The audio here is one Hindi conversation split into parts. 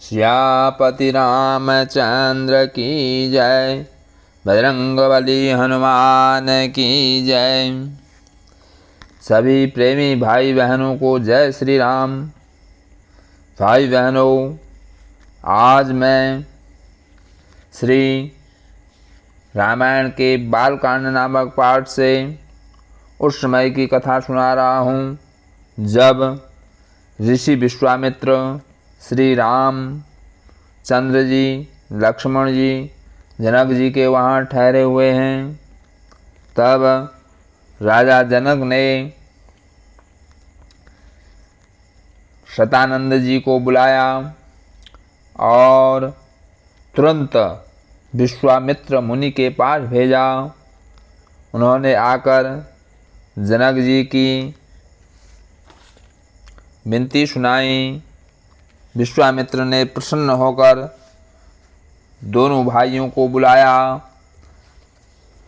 सियापति रामचंद्र की जय। बजरंगबली हनुमान की जय। सभी प्रेमी भाई बहनों को जय श्री राम। भाई बहनों, आज मैं श्री रामायण के बालकांड नामक पाठ से उस समय की कथा सुना रहा हूँ जब ऋषि विश्वामित्र श्री राम चंद्र जी, लक्ष्मण जी, जनक जी के वहाँ ठहरे हुए हैं। तब राजा जनक ने शतानंद जी को बुलाया और तुरंत विश्वामित्र मुनि के पास भेजा। उन्होंने आकर जनक जी की विनती सुनाई। विश्वामित्र ने प्रसन्न होकर दोनों भाइयों को बुलाया।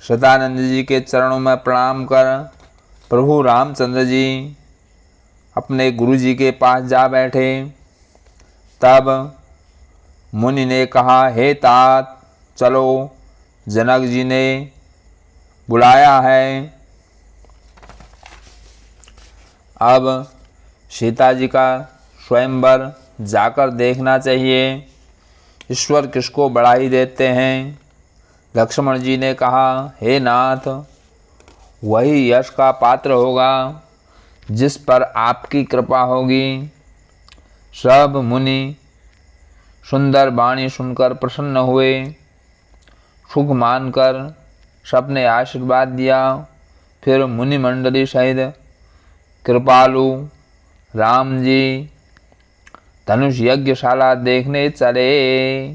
शतानंद जी के चरणों में प्रणाम कर प्रभु रामचंद्र जी अपने गुरु जी के पास जा बैठे। तब मुनि ने कहा, हे तात, चलो, जनक जी ने बुलाया है। अब सीता जी का स्वयंवर जाकर देखना चाहिए। ईश्वर किसको बढ़ाई देते हैं। लक्ष्मण जी ने कहा, हे नाथ, वही यश का पात्र होगा जिस पर आपकी कृपा होगी। सब मुनि सुंदर वाणी सुनकर प्रसन्न हुए। सुख मानकर सबने आशीर्वाद दिया। फिर मुनि मंडली सहित कृपालु राम जी धनुष यज्ञशाला देखने चले।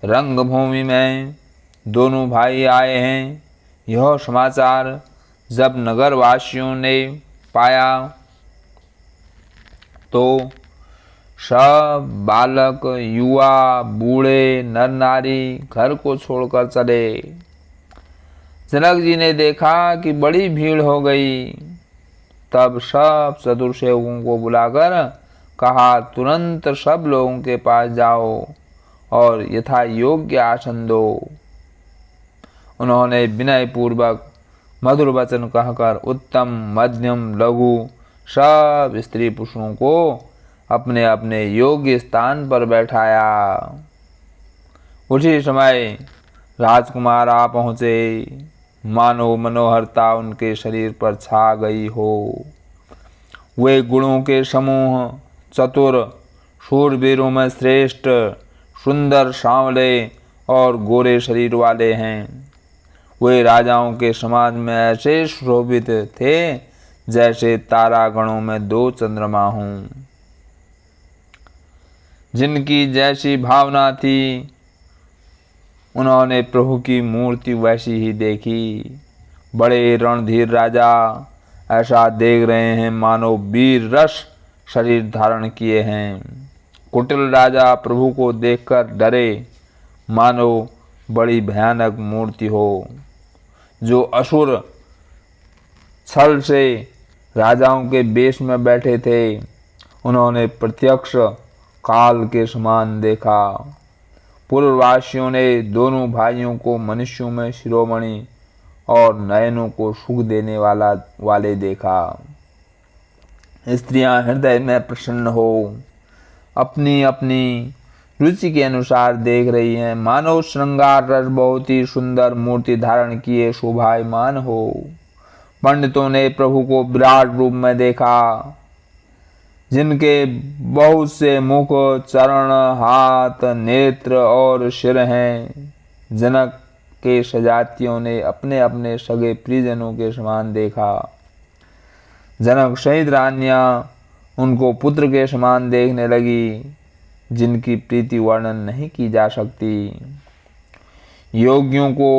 रंगभूमि में दोनों भाई आए हैं। यह समाचार जब नगरवासियों ने पाया तो सब बालक, युवा, बूढ़े, नर नारी घर को छोड़कर चले। जनक जी ने देखा कि बड़ी भीड़ हो गई। तब सब चतुर सेवकों को बुलाकर कहा, तुरंत सब लोगों के पास जाओ और यथा योग्य आसन दो। उन्होंने विनय पूर्वक मधुर वचन कहकर उत्तम, मध्यम, लघु सब स्त्री पुरुषों को अपने अपने योग्य स्थान पर बैठाया। उसी समय राजकुमार आ पहुँचे। मानो मनोहरता उनके शरीर पर छा गई हो। वे गुणों के समूह, चतुर, शूरवीरों में श्रेष्ठ, सुंदर, सांवले और गोरे शरीर वाले हैं। वे राजाओं के समाज में ऐसे शोभित थे जैसे तारागणों में दो चंद्रमा हों। जिनकी जैसी भावना थी उन्होंने प्रभु की मूर्ति वैसी ही देखी। बड़े रणधीर राजा ऐसा देख रहे हैं मानो वीर रस शरीर धारण किए हैं। कुटिल राजा प्रभु को देखकर डरे मानो बड़ी भयानक मूर्ति हो। जो असुर छल से राजाओं के वेश में बैठे थे उन्होंने प्रत्यक्ष काल के समान देखा। पूर्ववासियों ने दोनों भाइयों को मनुष्यों में शिरोमणि और नयनों को सुख देने वाले देखा। स्त्रियां हृदय में प्रसन्न हो अपनी अपनी रुचि के अनुसार देख रही हैं। मानव श्रृंगार रस बहुत ही सुंदर मूर्ति धारण किए शोभायमान हो। पंडितों ने प्रभु को विराट रूप में देखा, जिनके बहुत से मुख, चरण, हाथ, नेत्र और सिर हैं। जनक के सजातियों ने अपने अपने सगे प्रियजनों के समान देखा। जनक सहित रानियां उनको पुत्र के समान देखने लगी, जिनकी प्रीति वर्णन नहीं की जा सकती। योगियों को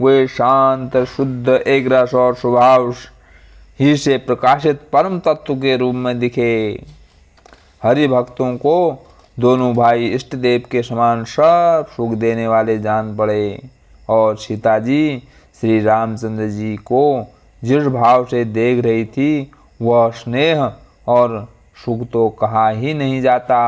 वे शांत, शुद्ध, एक रस और स्वभाव ही से प्रकाशित परम तत्व के रूप में दिखे। हरि भक्तों को दोनों भाई इष्ट देव के समान सब सुख देने वाले जान पड़े और सीता जी श्री रामचंद्र जी को जिस भाव से देख रही थी वह स्नेह और सुख तो कहा ही नहीं जाता।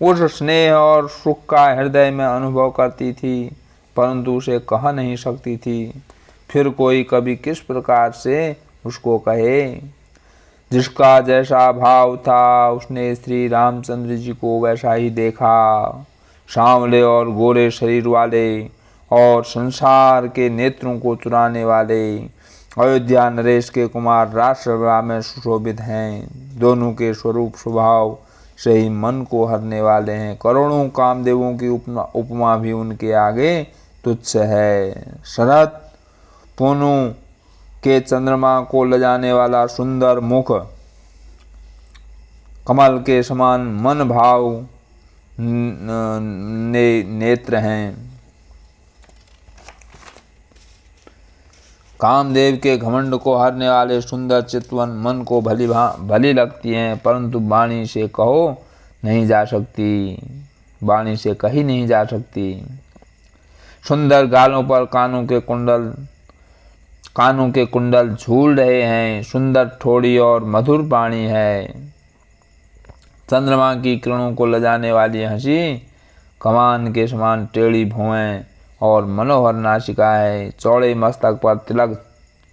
उस स्नेह और सुख का हृदय में अनुभव करती थी, परंतु उसे कह नहीं सकती थी। फिर कोई कभी किस प्रकार से उसको कहे। जिसका जैसा भाव था उसने श्री रामचंद्र जी को वैसा ही देखा। सांवले और गोरे शरीर वाले और संसार के नेत्रों को चुराने वाले अयोध्या नरेश के कुमार राजसभा में सुशोभित हैं। दोनों के स्वरूप स्वभाव से ही मन को हरने वाले हैं। करोड़ों कामदेवों की उपमा भी उनके आगे तुच्छ है। शरद पूनू के चंद्रमा को लजाने वाला सुंदर मुख, कमल के समान मन भाव नेत्र हैं। कामदेव के घमंड को हरने वाले सुंदर चितवन मन को भली लगती हैं, परंतु वाणी से कहो नहीं जा सकती, वाणी से कही नहीं जा सकती। सुंदर गालों पर कानों के कुंडल झूल रहे हैं। सुंदर ठोड़ी और मधुर वाणी है। चंद्रमा की किरणों को लजाने वाली हंसी, कमान के समान टेढ़ी भौहें और मनोहर नासिका है। चौड़े मस्तक पर तिलक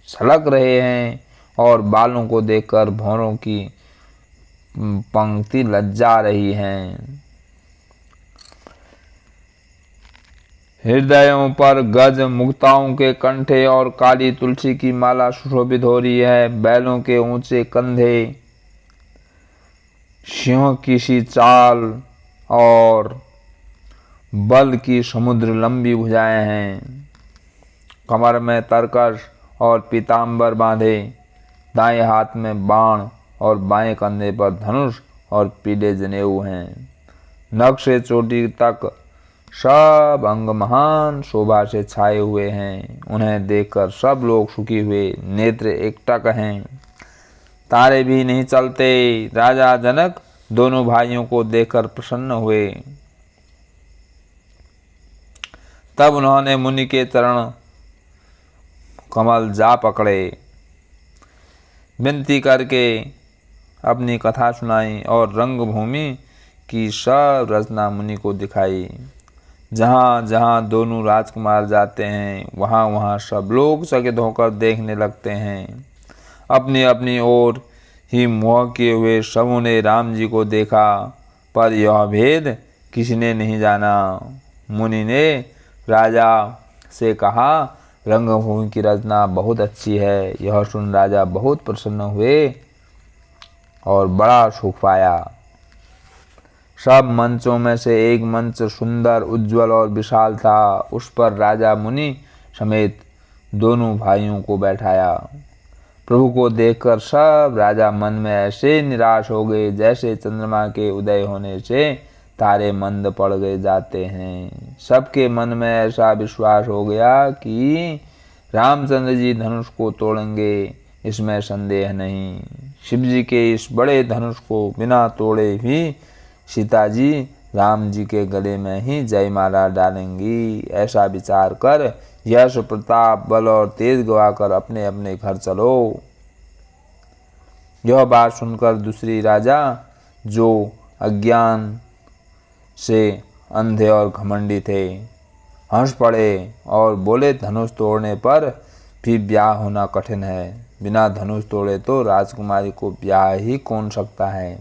छलक रहे हैं और बालों को देखकर भौरों की पंक्ति लज्जा रही हैं। हृदयों पर गज मुक्ताओं के कंठे और काली तुलसी की माला सुशोभित हो रही है। बैलों के ऊंचे कंधे, सिंह की सी चाल और बल की समुद्र लंबी भुजाएं हैं। कमर में तरकश और पीताम्बर बांधे, दाएं हाथ में बाण और बाएं कंधे पर धनुष और पीले जनेऊ हैं। नख से चोटी तक सब अंग महान शोभा से छाए हुए हैं। उन्हें देखकर सब लोग सुखी हुए नेत्र एकटक हैं। तारे भी नहीं चलते। राजा जनक दोनों भाइयों को देखकर प्रसन्न हुए। तब उन्होंने मुनि के चरण कमल जा पकड़े, विनती करके अपनी कथा सुनाई और रंगभूमि की सब रचना मुनि को दिखाई। जहाँ जहाँ दोनों राजकुमार जाते हैं वहाँ वहाँ सब लोग चकित होकर देखने लगते हैं। अपनी अपनी ओर ही मोह किए हुए सबों ने राम जी को देखा, पर यह भेद किसी ने नहीं जाना। मुनि ने राजा से कहा, रंगभूमि की रचना बहुत अच्छी है। यह सुन राजा बहुत प्रसन्न हुए और बड़ा सुख पाया। सब मंचों में से एक मंच सुंदर, उज्जवल और विशाल था। उस पर राजा मुनि समेत दोनों भाइयों को बैठाया। प्रभु को देखकर सब राजा मन में ऐसे निराश हो गए जैसे चंद्रमा के उदय होने से तारे मंद पड़ गए जाते हैं। सबके मन में ऐसा विश्वास हो गया कि रामचंद्र जी धनुष को तोड़ेंगे, इसमें संदेह नहीं। शिव जी के इस बड़े धनुष को बिना तोड़े भी सीता जी राम जी के गले में ही जयमाला डालेंगी। ऐसा विचार कर यश, प्रताप, बल और तेज गवाकर अपने अपने घर चलो। यह बात सुनकर दूसरी राजा, जो अज्ञान से अंधे और घमंडी थे, हंस पड़े और बोले, धनुष तोड़ने पर भी ब्याह होना कठिन है। बिना धनुष तोड़े तो राजकुमारी को ब्याह ही कौन सकता है।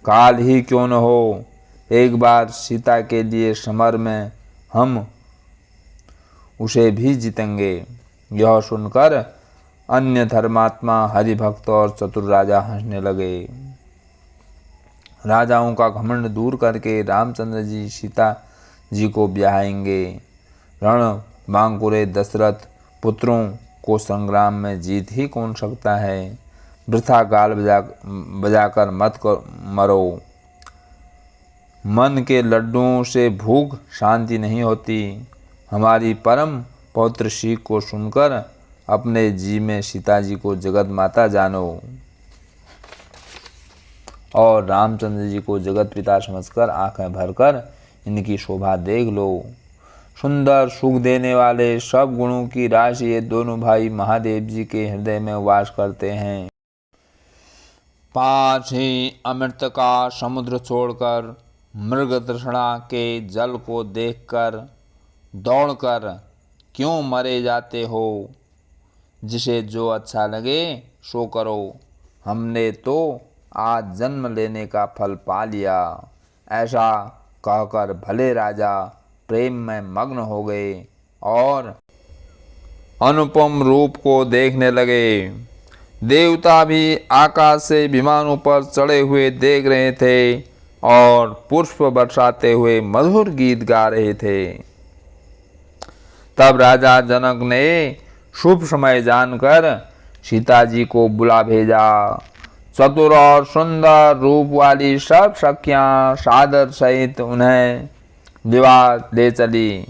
काल ही क्यों न हो, एक बार सीता के लिए समर में हम उसे भी जीतेंगे। यह सुनकर अन्य धर्मात्मा, हरिभक्त और चतुर राजा हंसने लगे। राजाओं का घमंड दूर करके रामचंद्र जी सीता जी को ब्याहेंगे। रण बांकुरे दशरथ पुत्रों को संग्राम में जीत ही कौन सकता है। वृथा गाल बजाकर मत मरो। मन के लड्डुओं से भूख शांति नहीं होती। हमारी परम पौत्र सीख को सुनकर अपने जी में सीता जी को जगत माता जानो और रामचंद्र जी को जगत पिता समझकर आंखें भरकर इनकी शोभा देख लो। सुंदर, सुख देने वाले सब गुणों की राशि ये दोनों भाई महादेव जी के हृदय में वास करते हैं। पास ही अमृत का समुद्र छोड़कर मृग तृष्णा के जल को देखकर दौड़कर क्यों मरे जाते हो। जिसे जो अच्छा लगे सो करो, हमने तो आज जन्म लेने का फल पा लिया। ऐसा कहकर भले राजा प्रेम में मग्न हो गए और अनुपम रूप को देखने लगे। देवता भी आकाश से विमानों पर चढ़े हुए देख रहे थे और पुष्प बरसाते हुए मधुर गीत गा रहे थे। तब राजा जनक ने शुभ समय जानकर सीता जी को बुला भेजा। चतुर और सुंदर रूप वाली सब सखियां सादर सहित उन्हें विवाह ले चली।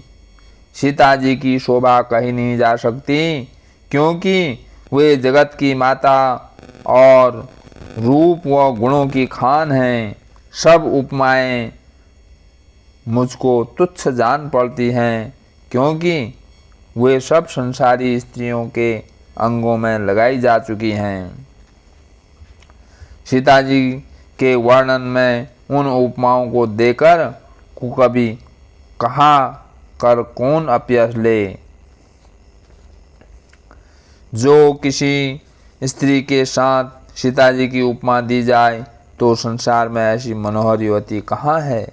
सीता जी की शोभा कही नहीं जा सकती, क्योंकि वे जगत की माता और रूप व गुणों की खान हैं। सब उपमाएं मुझको तुच्छ जान पड़ती हैं, क्योंकि वे सब संसारी स्त्रियों के अंगों में लगाई जा चुकी हैं। सीता जी के वर्णन में उन उपमाओं को देकर कभी कहा कर कौन अपयश ले। जो किसी स्त्री के साथ सीता जी की उपमा दी जाए तो संसार में ऐसी मनोहर युवती कहाँ है।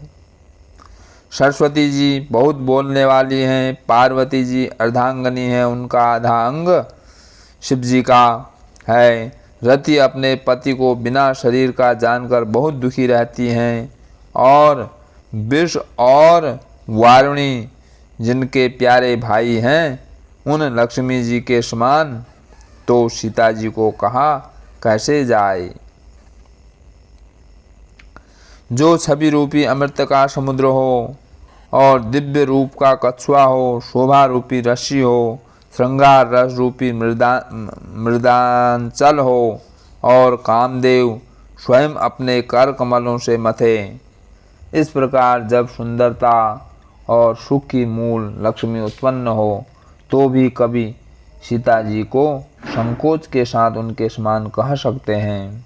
सरस्वती जी बहुत बोलने वाली हैं, पार्वती जी अर्धांगनी है, उनका आधा अंग शिव जी का है। रति अपने पति को बिना शरीर का जानकर बहुत दुखी रहती हैं और विष और वारुणी जिनके प्यारे भाई हैं, उन लक्ष्मी जी के समान तो सीता जी को कहा कैसे जाए। जो छवि रूपी अमृत का समुद्र हो और दिव्य रूप का कछुआ हो, शोभा रूपी रस्सी हो, श्रृंगार रस रूपी मृदांचल हो और कामदेव स्वयं अपने कर कमलों से मथे। इस प्रकार जब सुंदरता और सुख की मूल लक्ष्मी उत्पन्न हो तो भी कभी सीता जी को संकोच के साथ उनके समान कह सकते हैं।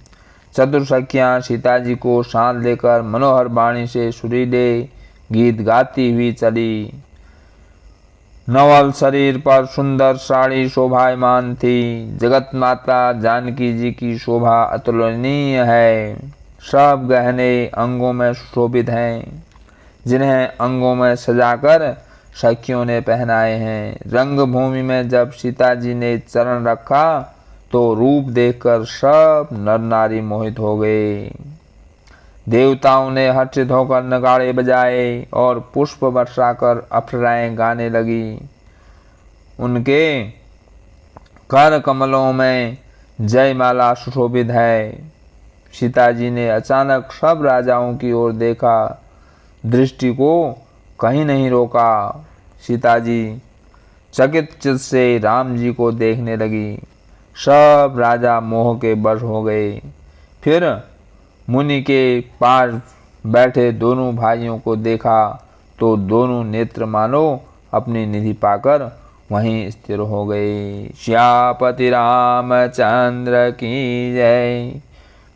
चतुर सखियां सीता जी को साथ लेकर मनोहर वाणी से सुरीले गीत गाती हुई चली। नवल शरीर पर सुंदर साड़ी शोभायमान थी। जगत माता जानकी जी की शोभा अतुलनीय है। सब गहने अंगों में सुशोभित हैं, जिन्हें अंगों में सजाकर सखियों ने पहनाए हैं। रंगभूमि में जब सीता जी ने चरण रखा तो रूप देखकर सब नर नारी मोहित हो गए। देवताओं ने हर्षित होकर नगाड़े बजाए और पुष्प बरसाकर अप्सराएं गाने लगी। उनके कर कमलों में जयमाला सुशोभित है। सीता जी ने अचानक सब राजाओं की ओर देखा, दृष्टि को कहीं नहीं रोका। सीता जी चकित चित्त से राम जी को देखने लगी। सब राजा मोह के वश हो गए। फिर मुनि के पास बैठे दोनों भाइयों को देखा तो दोनों नेत्र मानो अपनी निधि पाकर वहीं स्थिर हो गए। श्यापति रामचंद्र की जय।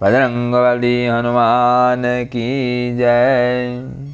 बजरंगबली हनुमान की जय।